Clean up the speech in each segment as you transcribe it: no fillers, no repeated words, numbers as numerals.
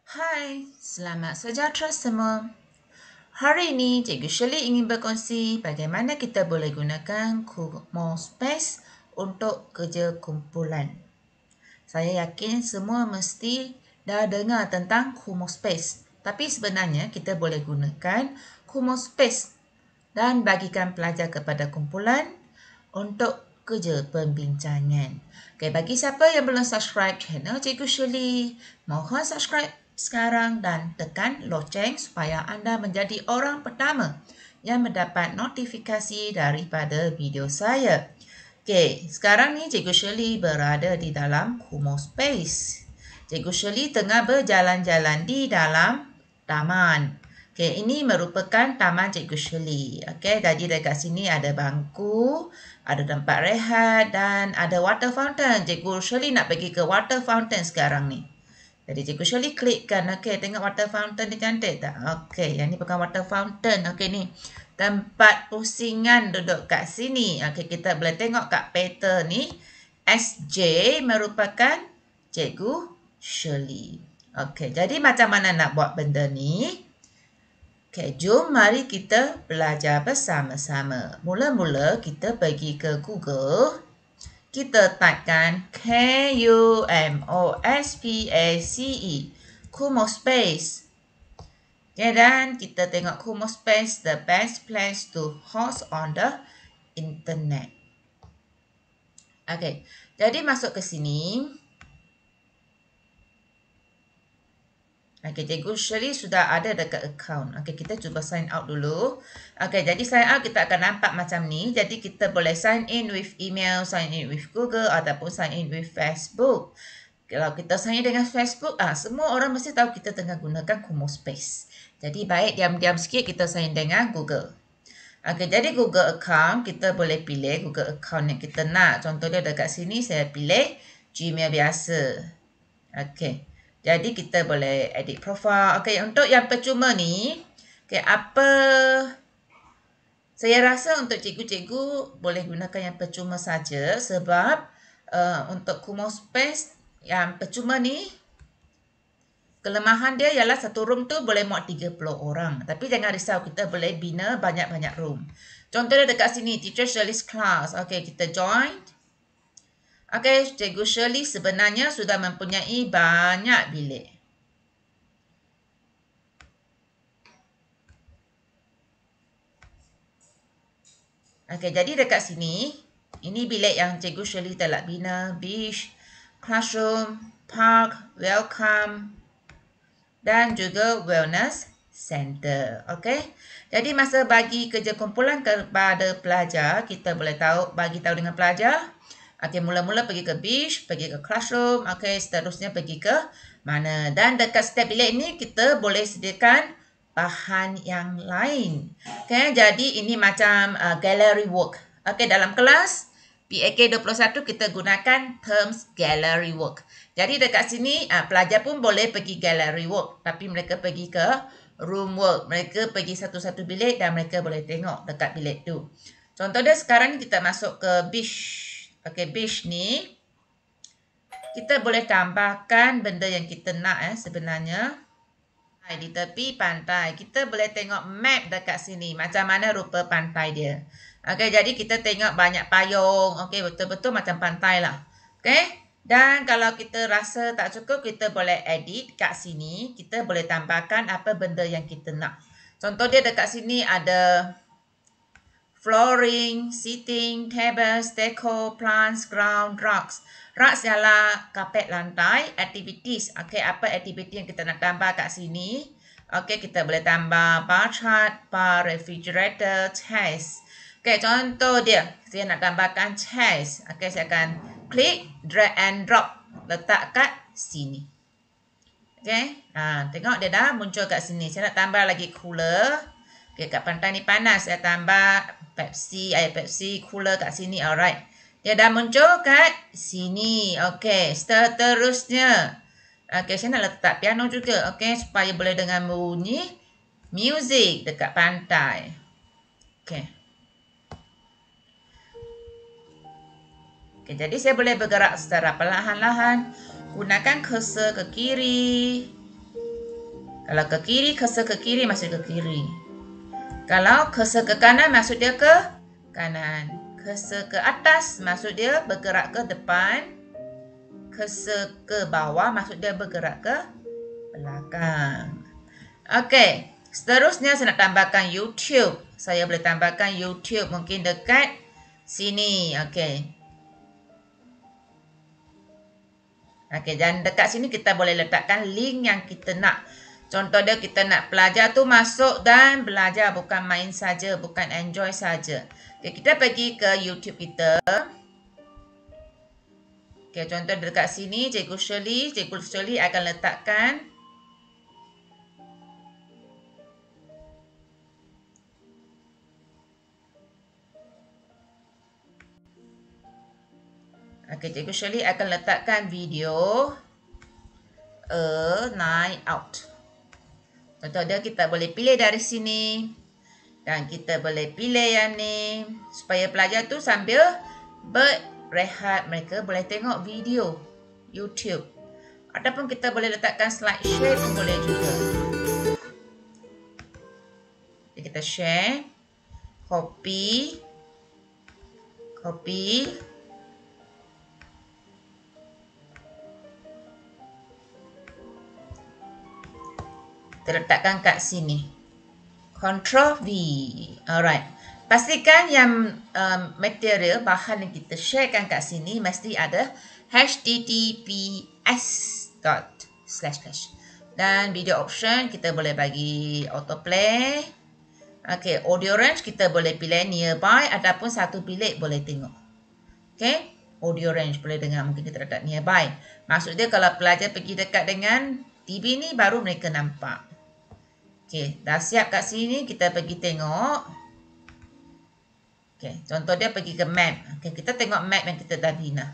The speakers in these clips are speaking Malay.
Hai, selamat sejahtera semua. Hari ini Cikgu Shirley ingin berkongsi bagaimana kita boleh gunakan Kumo Space untuk kerja kumpulan. Saya yakin semua mesti dah dengar tentang Kumo Space. Tapi sebenarnya kita boleh gunakan Kumo Space dan bagikan pelajar kepada kumpulan untuk kerja pembincangan. Okay, bagi siapa yang belum subscribe channel Cikgu Shirley, mohon subscribe sekarang dan tekan loceng supaya anda menjadi orang pertama yang mendapat notifikasi daripada video saya. Okay, sekarang ni Cikgu Shirley berada di dalam Kumo Space. Cikgu Shirley tengah berjalan-jalan di dalam taman. Okay, ini merupakan taman Cikgu Shirley. Okay, jadi dekat sini ada bangku, ada tempat rehat dan ada water fountain. Cikgu Shirley nak pergi ke water fountain sekarang ni. Jadi Cikgu Shirley klikkan. Okay, tengok water fountain ni cantik tak? Okay, yang ni bukan water fountain. Okay, ni tempat pusingan duduk kat sini. Okay, kita boleh tengok kat peta ni. SJ merupakan Cikgu Shirley. Okay, jadi macam mana nak buat benda ni? Okay, jom mari kita belajar bersama-sama. Mula-mula kita pergi ke Google. Kita typekan KUMOSPACE, Kumo Space. Okay, dan kita tengok Kumo Space, the best place to host on the internet. Okay, jadi masuk ke sini. Okay, Cikgu Shirley sudah ada dekat account. Okay, kita cuba sign out dulu. Okay, jadi sign out kita akan nampak macam ni. Jadi kita boleh sign in with email, sign in with Google ataupun sign in with Facebook. Kalau kita sign in dengan Facebook, semua orang mesti tahu kita tengah gunakan Kumo Space. Jadi baik diam-diam sikit kita sign dengan Google. Okay, jadi Google account kita boleh pilih Google account yang kita nak. Contohnya dekat sini saya pilih Gmail biasa. Okay. Jadi kita boleh edit profile. Okey, untuk yang percuma ni, okey, saya rasa untuk cikgu-cikgu boleh gunakan yang percuma saja sebab untuk Kumo Space yang percuma ni kelemahan dia ialah satu room tu boleh muat 30 orang. Tapi jangan risau, kita boleh bina banyak-banyak room. Contohnya dekat sini, Teacher Shirley's class. Okey, kita join. Okey, Cikgu Shirley sebenarnya sudah mempunyai banyak bilik. Okey, jadi dekat sini, ini bilik yang Cikgu Shirley telah bina. Beach, classroom, park, welcome dan juga wellness center. Okey, jadi masa bagi kerja kumpulan kepada pelajar, kita boleh bagi tahu dengan pelajar. Okey, mula-mula pergi ke beach, pergi ke classroom, okey, seterusnya pergi ke mana. Dan dekat setiap bilik ini kita boleh sediakan bahan yang lain. Okey, jadi ini macam gallery work. Okey, dalam kelas PAK 21 kita gunakan terms gallery work. Jadi dekat sini pelajar pun boleh pergi gallery work, tapi mereka pergi ke room work. Mereka pergi satu-satu bilik dan mereka boleh tengok dekat bilik tu. Contohnya sekarang kita masuk ke beach. Okey, beach ni kita boleh tambahkan benda yang kita nak sebenarnya. Di tepi pantai, kita boleh tengok map dekat sini macam mana rupa pantai dia. Okey, jadi kita tengok banyak payung. Okey, betul-betul macam pantai lah. Okey, dan kalau kita rasa tak cukup, kita boleh edit kat sini. Kita boleh tambahkan apa benda yang kita nak. Contoh dia dekat sini ada flooring, seating, tables, decor, plants, ground, rugs. Rugs ialah kapet lantai, activities. Okey, apa aktiviti yang kita nak tambah kat sini? Okey, kita boleh tambah bar chart, bar refrigerator, chairs. Okey, contoh dia, saya nak tambahkan chairs. Okey, saya akan klik, drag and drop, letak kat sini. Okey, tengok dia dah muncul kat sini. Saya nak tambah lagi cooler. Okey, kat pantai ni panas, saya tambah Pepsi, air Pepsi, cooler kat sini. Alright. Dia dah muncul kat sini. Okey, seterusnya. Okey, saya nak letak piano juga. Okey, supaya boleh dengar bunyi music dekat pantai. Okey. Okey, jadi saya boleh bergerak secara perlahan-lahan. Gunakan cursor ke kiri. Kalau ke kiri, cursor ke kiri, masuk ke kiri. Kalau cursor ke kanan, masuk dia ke kanan. Cursor ke atas, masuk dia bergerak ke depan. Cursor ke bawah, masuk dia bergerak ke belakang. Okey, seterusnya saya nak tambahkan YouTube. Saya boleh tambahkan YouTube mungkin dekat sini. Okey. Okey, dan dekat sini kita boleh letakkan link yang kita nak. Contoh dia kita nak pelajar tu masuk dan belajar, bukan main saja, bukan enjoy saja. Okey, kita pergi ke YouTube kita. Okey, contoh dekat sini Cikgu Shirley akan letakkan Cikgu Shirley akan letakkan video A Night Out. Contoh dia kita boleh pilih dari sini. Dan kita boleh pilih yang ni. Supaya pelajar tu sambil berehat, mereka boleh tengok video YouTube. Ataupun kita boleh letakkan slideshare pun boleh juga. Jadi kita share. Copy. Kita letakkan kat sini. Ctrl V. Alright. Pastikan yang material, bahan yang kita sharekan kat sini mesti ada https:// dan video option kita boleh bagi autoplay. Okey, audio range kita boleh pilih nearby ataupun satu bilik boleh tengok. Okey, audio range boleh dengar, mungkin kita letak nearby. Maksud dia kalau pelajar pergi dekat dengan TV ni baru mereka nampak. Okey, dah siap kat sini, kita pergi tengok. Okey, contoh dia pergi ke map. Okey, kita tengok map yang kita dah bina.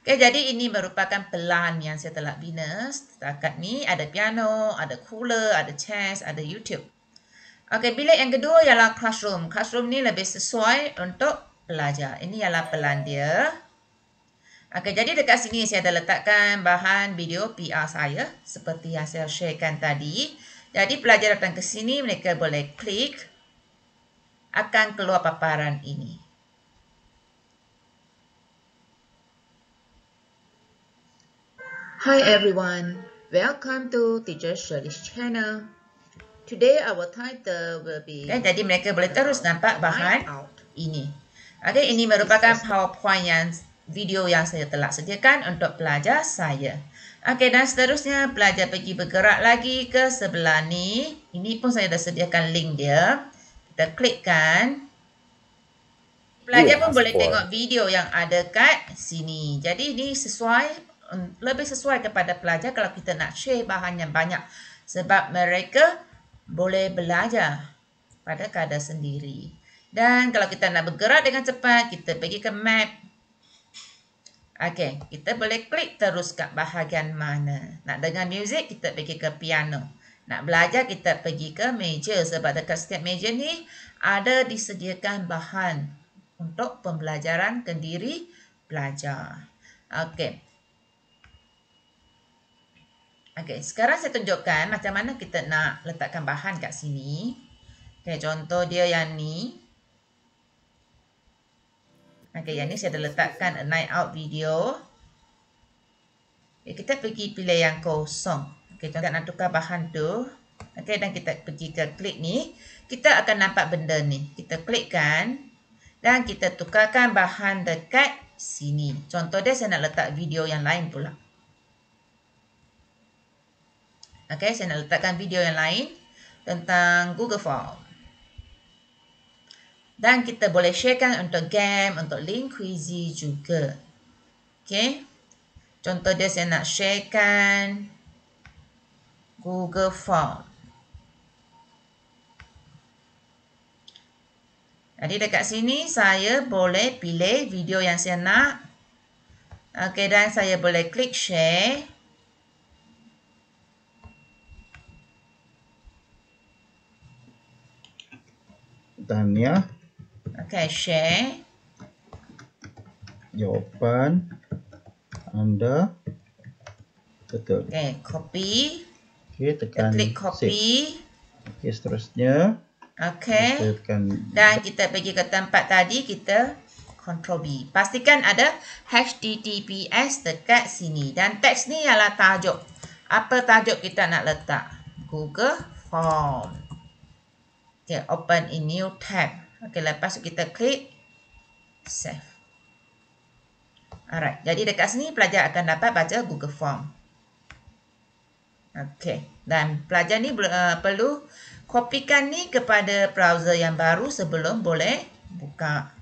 Okey, jadi ini merupakan pelan yang saya telah bina. Setakat ni ada piano, ada cooler, ada chairs, ada YouTube. Okey, bilik yang kedua ialah classroom. Classroom ni lebih sesuai untuk pelajar. Ini ialah pelan dia. Okey, jadi dekat sini saya dah letakkan bahan video PR saya seperti yang saya sharekan tadi. Jadi pelajar datang ke sini, mereka boleh klik, akan keluar paparan ini. Hi everyone, welcome to Teacher Shirley's channel. Today our title will be. Jadi mereka boleh terus nampak bahan ini. Ini merupakan PowerPoint yang video yang saya telah sediakan untuk pelajar saya. Dan seterusnya pelajar pergi bergerak lagi ke sebelah ni. Ini pun saya dah sediakan link dia. Kita klikkan. Pelajar pun boleh tengok video yang ada kat sini. Jadi ini lebih sesuai kepada pelajar kalau kita nak share bahan yang banyak. Sebab mereka boleh belajar pada kadar sendiri. Dan kalau kita nak bergerak dengan cepat, kita pergi ke map. Kita boleh klik terus kat bahagian mana. Nak dengar muzik, kita pergi ke piano. Nak belajar, kita pergi ke meja. Sebab dekat setiap meja ni ada disediakan bahan untuk pembelajaran kendiri belajar. Sekarang saya tunjukkan macam mana kita nak letakkan bahan kat sini. Contoh dia yang ni. Yang ni saya dah letakkan a night out video. Kita pergi pilih yang kosong. Kita nak tukar bahan tu. Dan kita pergi ke klik ni. Kita akan nampak benda ni. Kita klikkan. Dan kita tukarkan bahan dekat sini. Contoh dia saya nak letak video yang lain pula. Saya nak letakkan video yang lain. Tentang Google Form. Dan kita boleh sharekan untuk game, untuk link quizy juga. Contoh dia saya nak sharekan Google Form. Jadi dekat sini saya boleh pilih video yang saya nak. Dan saya boleh klik share. Tanya. Share. Jawapan Anda betul. Copy. Oke, Kita tekan klik save. copy. Oke, seterusnya Okey. kita tekan Dan kita pergi ke tempat tadi, kita Ctrl B. Pastikan ada HTTPS dekat sini. Dan teks ni ialah tajuk. Apa tajuk kita nak letak? Google Form. Okay, open in new tab. Okay, lepas tu kita klik save. Alright, jadi dekat sini pelajar akan dapat baca Google Form. Okay, dan pelajar ni perlu kopikan ni kepada browser yang baru sebelum boleh buka.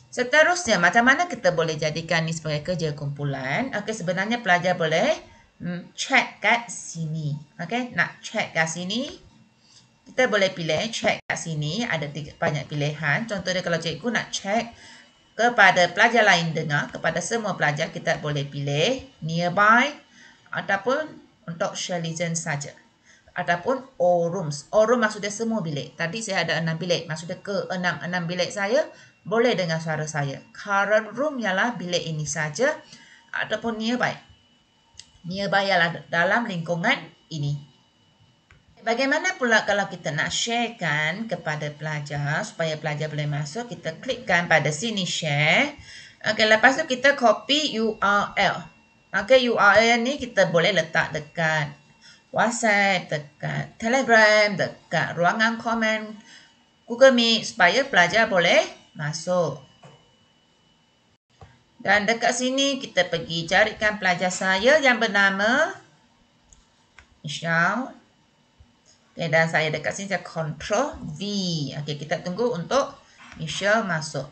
Seterusnya, macam mana kita boleh jadikan ni sebagai kerja kumpulan? Okey, sebenarnya pelajar boleh check kat sini. Okey, nak check kat sini, kita boleh pilih check kat sini. Ada banyak pilihan. Contohnya kalau cikgu nak check kepada pelajar lain dengar, kepada semua pelajar, kita boleh pilih nearby ataupun untuk Shirleyzen saja. Ataupun all rooms. All room maksudnya semua bilik. Tadi saya ada 6 bilik. Maksudnya ke 6 bilik saya boleh dengar suara saya. Current room ialah bilik ini saja. Ataupun nearby. Nearby ialah dalam lingkungan ini. Bagaimana pula kalau kita nak sharekan kepada pelajar supaya pelajar boleh masuk? Kita klikkan pada sini share. Okey, lepas tu kita copy URL. Okey, URL ni kita boleh letak dekat WhatsApp, dekat Telegram, dekat ruangan komen Google Meet supaya pelajar boleh masuk. Dan dekat sini kita pergi carikan pelajar saya yang bernama Michelle. Okay, dan saya dekat sini saya Ctrl V. Okay, kita tunggu untuk Michelle masuk.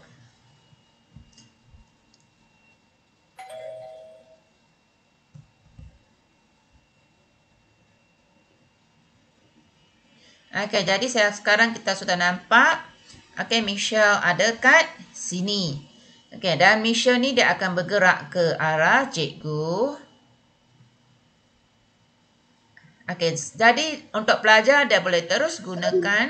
Okay, jadi sekarang kita sudah nampak. Okay, Michelle ada kat sini. Okay, dan Michelle ni dia akan bergerak ke arah cikgu. Okay, jadi untuk pelajar dia boleh terus gunakan.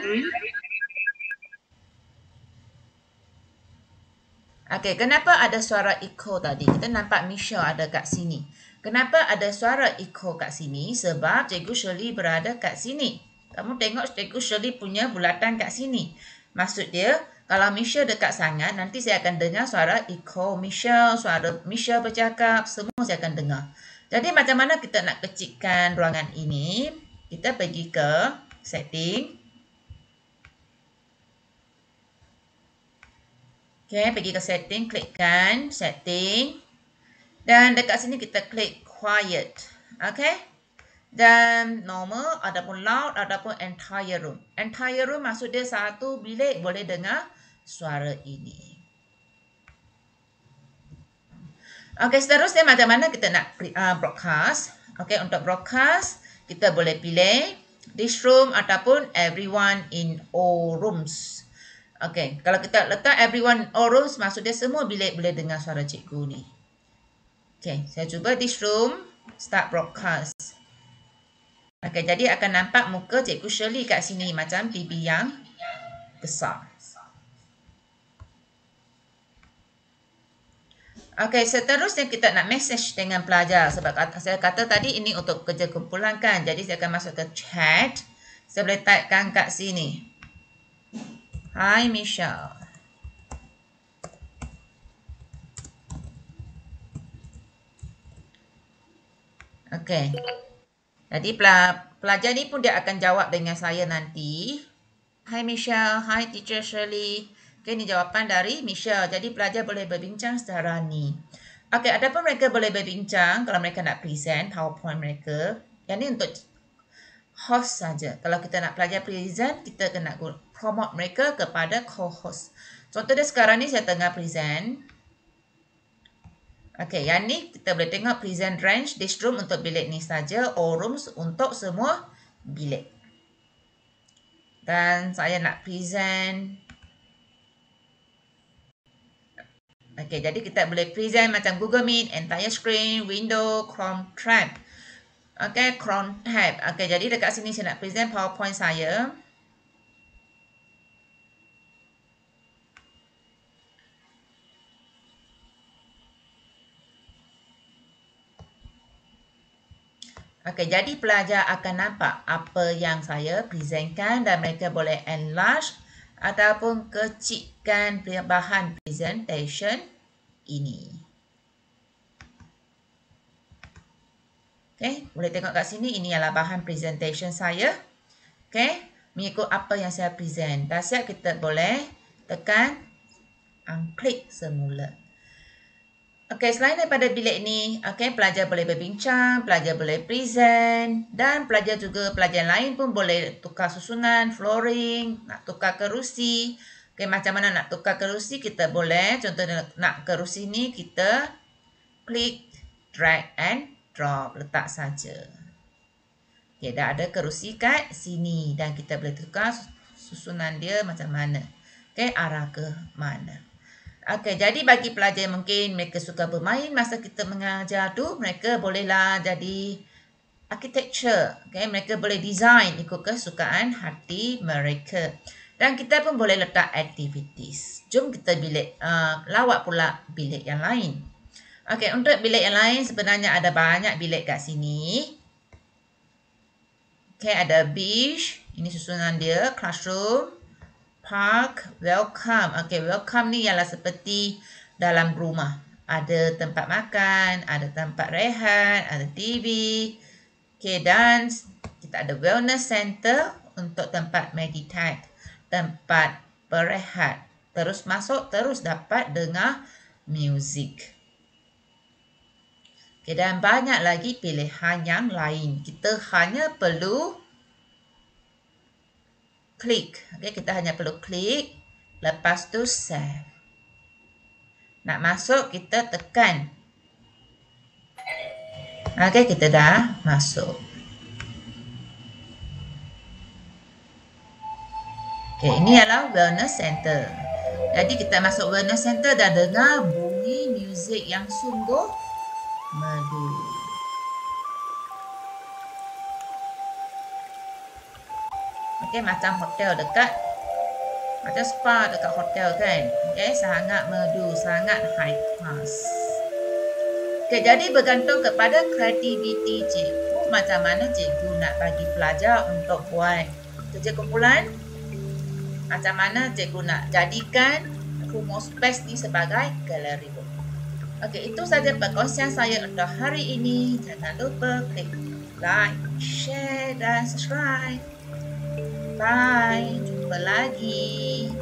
Okay, kenapa ada suara echo tadi? Kita nampak Michelle ada kat sini. Kenapa ada suara echo kat sini? Sebab Cikgu Shirley berada kat sini. Kamu tengok Cikgu Shirley punya bulatan kat sini. Maksud dia, kalau Michelle dekat sangat, nanti saya akan dengar suara echo Michelle, suara Michelle bercakap, semua saya akan dengar. Jadi macam mana kita nak kecilkan ruangan ini? Kita pergi ke setting. Okay, pergi ke setting, klikkan setting. Dan dekat sini kita klik quiet. Okay. Dan normal, ataupun loud, ataupun entire room. Entire room maksud dia satu bilik boleh dengar suara ini. Okay, seterusnya macam mana kita nak broadcast. Okay, untuk broadcast, kita boleh pilih this room ataupun everyone in all rooms. Okay, kalau kita letak everyone in all rooms, maksud dia semua bilik boleh dengar suara cikgu ni. Okay, saya cuba this room, start broadcast. Okay, jadi akan nampak muka Cikgu Shirley kat sini macam TV yang besar. Okay, seterusnya kita nak message dengan pelajar. Sebab saya kata tadi ini untuk kerja kumpulan kan. Jadi saya akan masuk ke chat. Saya boleh typekan kat sini. Hi Michelle. Okay. Jadi pelajar ni pun dia akan jawab dengan saya nanti. Hi Michelle, hi Teacher Shirley. Okay, ni jawapan dari Michelle. Jadi pelajar boleh berbincang secara ni. Okay, adapun mereka boleh berbincang kalau mereka nak present PowerPoint mereka. Yang ni untuk host saja. Kalau kita nak pelajar present, kita kena promote mereka kepada co-host. Contoh dia sekarang ni saya tengah present. Okay, yang ni kita boleh tengok present range, this room untuk bilik ni saja, all rooms untuk semua bilik. Dan saya nak present. Okay, jadi kita boleh present macam Google Meet, entire screen, window, Chrome tab. Okay, Chrome tab. Okay, jadi dekat sini saya nak present PowerPoint saya. Okey, jadi pelajar akan nampak apa yang saya presentkan dan mereka boleh enlarge ataupun kecilkan bahan presentation ini. Okey, boleh tengok kat sini, ini adalah bahan presentation saya. Okey, mengikut apa yang saya present. Dah siap, kita boleh tekan klik semula. Okey, selain daripada bilik ni, okey, pelajar boleh berbincang, pelajar boleh present dan pelajar lain pun boleh tukar susunan, flooring, nak tukar kerusi. Okey, macam mana nak tukar kerusi, kita boleh, contohnya nak kerusi ni, kita klik, drag and drop, letak saja. Okey, dah ada kerusi kat sini dan kita boleh tukar susunan dia macam mana. Okey, arah ke mana. Okey, jadi bagi pelajar mungkin mereka suka bermain masa kita mengajar tu, mereka bolehlah jadi architecture. Okey, mereka boleh design ikut kesukaan hati mereka. Dan kita pun boleh letak activities. Jom kita lawat pula bilik yang lain. Okey, untuk bilik yang lain sebenarnya ada banyak bilik kat sini. Okey, ada beach, ini susunan dia, classroom, park, welcome. Okey, welcome ni ialah seperti dalam rumah. Ada tempat makan, ada tempat rehat, ada TV. Okey, dan kita ada wellness center untuk tempat meditate, tempat berehat. Terus masuk, terus dapat dengar muzik. Okey, dan banyak lagi pilihan yang lain. Kita hanya perlu klik. Okey, kita hanya perlu klik. Lepas tu save. Nak masuk, kita tekan. Okey, kita dah masuk. Okey, ini adalah wellness center. Jadi kita masuk wellness center dan dengar bunyi muzik yang sungguh merdu. Okey, macam hotel dekat, macam spa dekat hotel kan. Okey, sangat merdu, sangat high class. Okey, jadi bergantung kepada kreativiti cikgu, macam mana cikgu nak bagi pelajar untuk buat kerja kumpulan. Macam mana cikgu nak jadikan Kumo Space ni sebagai galeri book. Okey, itu saja perkongsian saya untuk hari ini. Jangan lupa klik like, share dan subscribe. Bye, jumpa lagi.